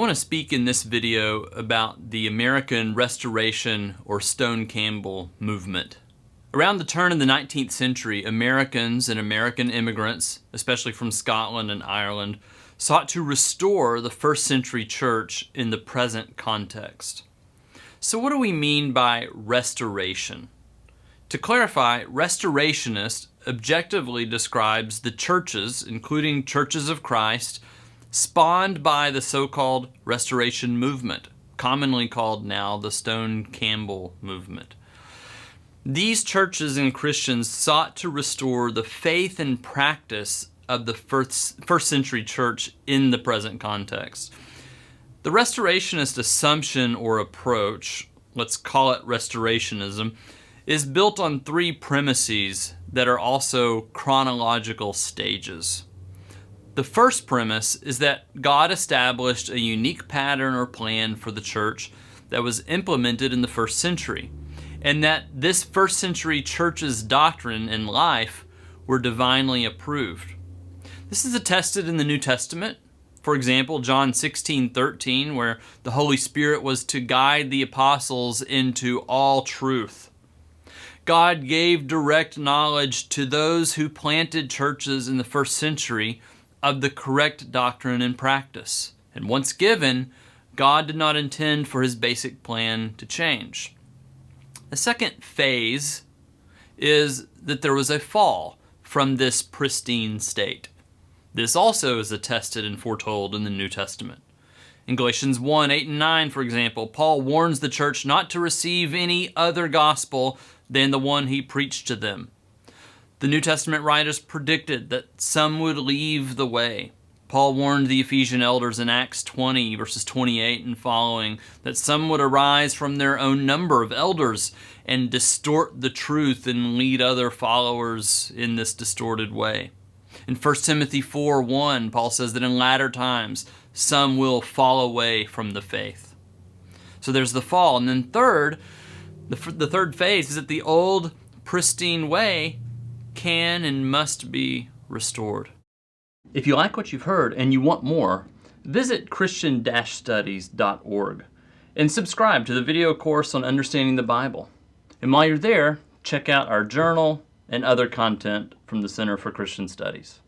want to speak in this video about the American Restoration or Stone-Campbell movement. Around the turn of the 19th century, Americans and American immigrants, especially from Scotland and Ireland, sought to restore the first century church in the present context. So what do we mean by restoration? To clarify, restorationist objectively describes the churches, including churches of Christ, spawned by the so-called Restoration movement, commonly called now the Stone-Campbell movement. These churches and Christians sought to restore the faith and practice of the first century church in the present context. The restorationist assumption or approach, let's call it restorationism, is built on three premises that are also chronological stages. The first premise is that God established a unique pattern or plan for the church that was implemented in the first century, and that this first century church's doctrine and life were divinely approved. This is attested in the New Testament. For example, John 16:13, where the Holy Spirit was to guide the apostles into all truth. God gave direct knowledge to those who planted churches in the first century of the correct doctrine and practice. And once given, God did not intend for his basic plan to change. The second phase is that there was a fall from this pristine state. This also is attested and foretold in the New Testament. In Galatians 1:8 and 9, for example, Paul warns the church not to receive any other gospel than the one he preached to them. The New Testament writers predicted that some would leave the way. Paul warned the Ephesian elders in Acts 20, verses 28 and following, that some would arise from their own number of elders and distort the truth and lead other followers in this distorted way. In 1 Timothy 4:1, Paul says that in latter times, some will fall away from the faith. So there's the fall. And then third, the third phase is that the old pristine way can and must be restored. If you like what you've heard and you want more, visit christian-studies.org and subscribe to the video course on understanding the Bible. And while you're there, check out our journal and other content from the Center for Christian Studies.